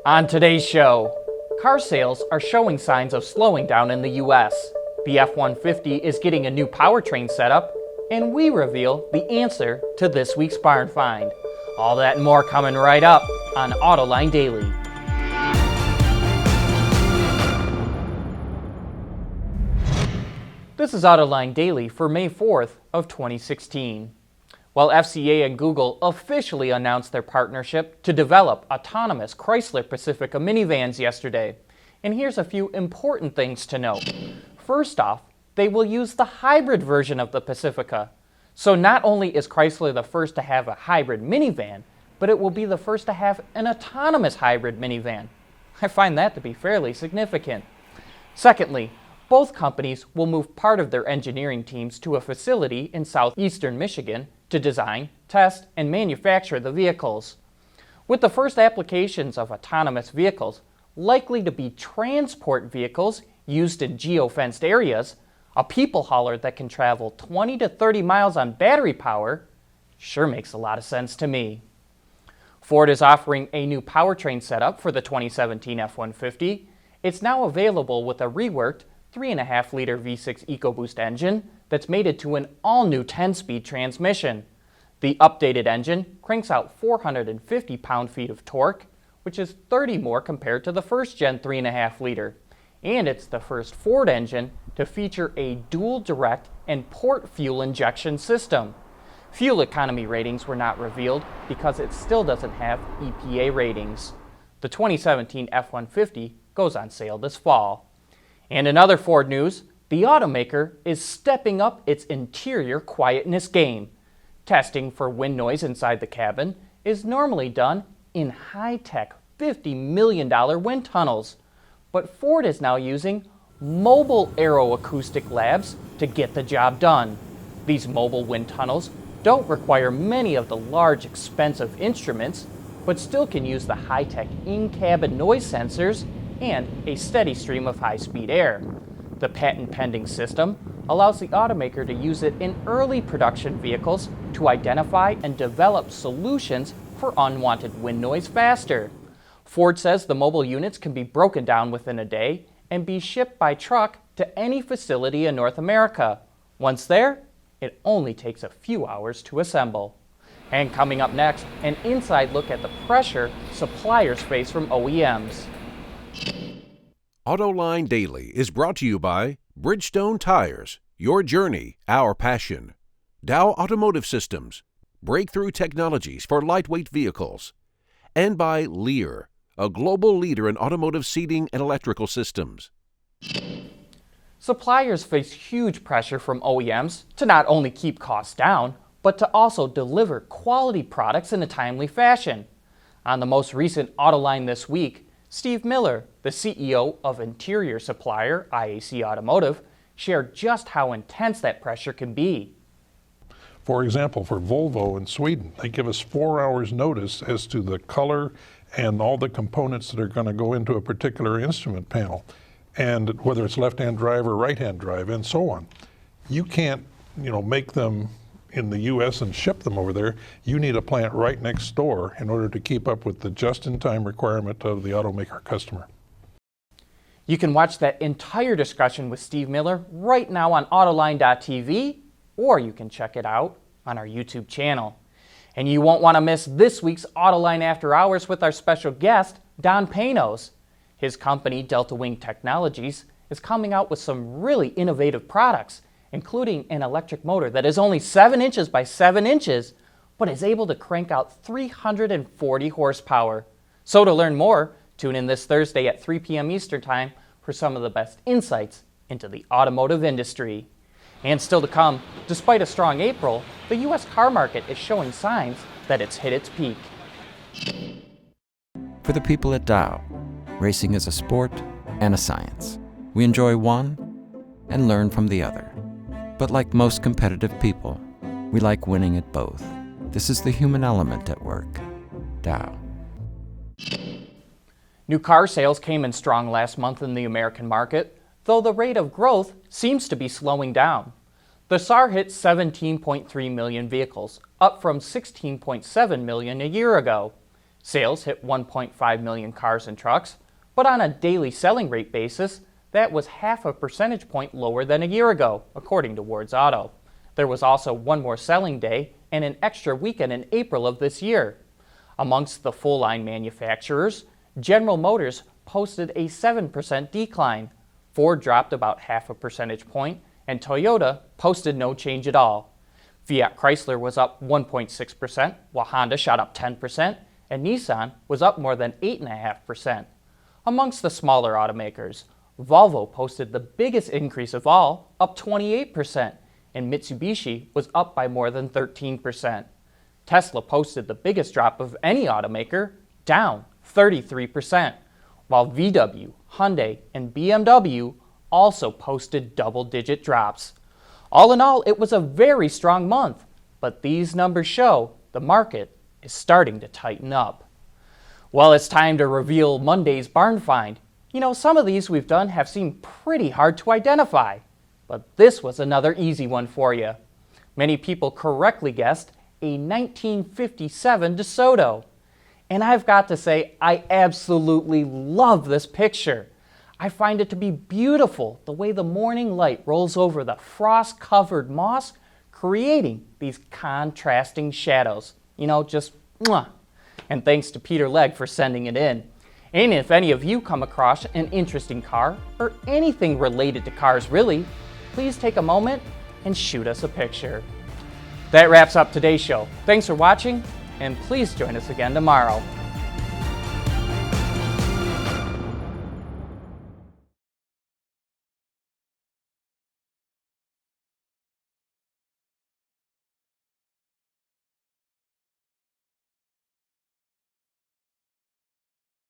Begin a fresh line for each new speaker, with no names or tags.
On today's show, car sales are showing signs of slowing down in the US. The F-150 is getting a new powertrain setup, and we reveal the answer to this week's barn find. All that and more coming right up on Autoline Daily. This is Autoline Daily for May 4th of 2016. Well, FCA and Google officially announced their partnership to develop autonomous Chrysler Pacifica minivans yesterday. And here's a few important things to note. First off, they will use the hybrid version of the Pacifica. So not only is Chrysler the first to have a hybrid minivan, but it will be the first to have an autonomous hybrid minivan. I find that to be fairly significant. Secondly, both companies will move part of their engineering teams to a facility in southeastern Michigan to design, test, and manufacture the vehicles. With the first applications of autonomous vehicles likely to be transport vehicles used in geo-fenced areas, a people hauler that can travel 20 to 30 miles on battery power sure makes a lot of sense to me. Ford is offering a new powertrain setup for the 2017 F-150. It's now available with a reworked 3.5-liter V6 EcoBoost engine that's mated to an all-new 10-speed transmission. The updated engine cranks out 450 pound-feet of torque, which is 30 more compared to the first-gen 3.5-liter. And it's the first Ford engine to feature a dual direct and port fuel injection system. Fuel economy ratings were not revealed because it still doesn't have EPA ratings. The 2017 F-150 goes on sale this fall. And in other Ford news, the automaker is stepping up its interior quietness game. Testing for wind noise inside the cabin is normally done in high-tech $50 million wind tunnels. But Ford is now using mobile Aeroacoustic labs to get the job done. These mobile wind tunnels don't require many of the large, expensive instruments, but still can use the high-tech in-cabin noise sensors and a steady stream of high-speed air. The patent-pending system allows the automaker to use it in early production vehicles to identify and develop solutions for unwanted wind noise faster. Ford says the mobile units can be broken down within a day and be shipped by truck to any facility in North America. Once there, it only takes a few hours to assemble. And coming up next, an inside look at the pressure suppliers face from OEMs.
Autoline Daily is brought to you by Bridgestone Tires, your journey, our passion. Dow Automotive Systems, breakthrough technologies for lightweight vehicles. And by Lear, a global leader in automotive seating and electrical systems.
Suppliers face huge pressure from OEMs to not only keep costs down, but to also deliver quality products in a timely fashion. On the most recent Autoline this week, Steve Miller, the CEO of interior supplier IAC Automotive, shared just how intense that pressure can be.
For example, for Volvo in Sweden, they give us 4 hours notice as to the color and all the components that are going to go into a particular instrument panel, and whether it's left-hand drive or right-hand drive and so on. You can't, make them in the US and ship them over there. You need a plant right next door in order to keep up with the just-in-time requirement of the automaker customer.
You can watch that entire discussion with Steve Miller right now on Autoline.tv, or you can check it out on our YouTube channel. And you won't want to miss this week's Autoline After Hours with our special guest, Don Panos. His company, Delta Wing Technologies, is coming out with some really innovative products, including an electric motor that is only 7 inches by 7 inches, but is able to crank out 340 horsepower. So to learn more, tune in this Thursday at 3 p.m. Eastern Time for some of the best insights into the automotive industry. And still to come, despite a strong April, the U.S. car market is showing signs that it's hit its peak.
For the people at Dow, racing is a sport and a science. We enjoy one and learn from the other. But like most competitive people, we like winning at both. This is the human element at work. Dow.
New car sales came in strong last month in the American market, though the rate of growth seems to be slowing down. The SAAR hit 17.3 million vehicles, up from 16.7 million a year ago. Sales hit 1.5 million cars and trucks, but on a daily selling rate basis, that was half a percentage point lower than a year ago, according to Ward's Auto. There was also one more selling day and an extra weekend in April of this year. Amongst the full-line manufacturers, General Motors posted a 7% decline, Ford dropped about half a percentage point, and Toyota posted no change at all. Fiat Chrysler was up 1.6%, while Honda shot up 10%, and Nissan was up more than 8.5%. Amongst the smaller automakers, Volvo posted the biggest increase of all, up 28%, and Mitsubishi was up by more than 13%. Tesla posted the biggest drop of any automaker, down 33%, while VW, Hyundai, and BMW also posted double-digit drops. All in all, it was a very strong month, but these numbers show the market is starting to tighten up. Well, it's time to reveal Monday's barn find. You know, some of these we've done have seemed pretty hard to identify, but this was another easy one for you. Many people correctly guessed a 1957 DeSoto. And I've got to say, I absolutely love this picture. I find it to be beautiful, the way the morning light rolls over the frost-covered moss, creating these contrasting shadows. You know, just mwah. And thanks to Peter Legg for sending it in. And if any of you come across an interesting car, or anything related to cars really, please take a moment and shoot us a picture. That wraps up today's show. Thanks for watching, and please join us again tomorrow.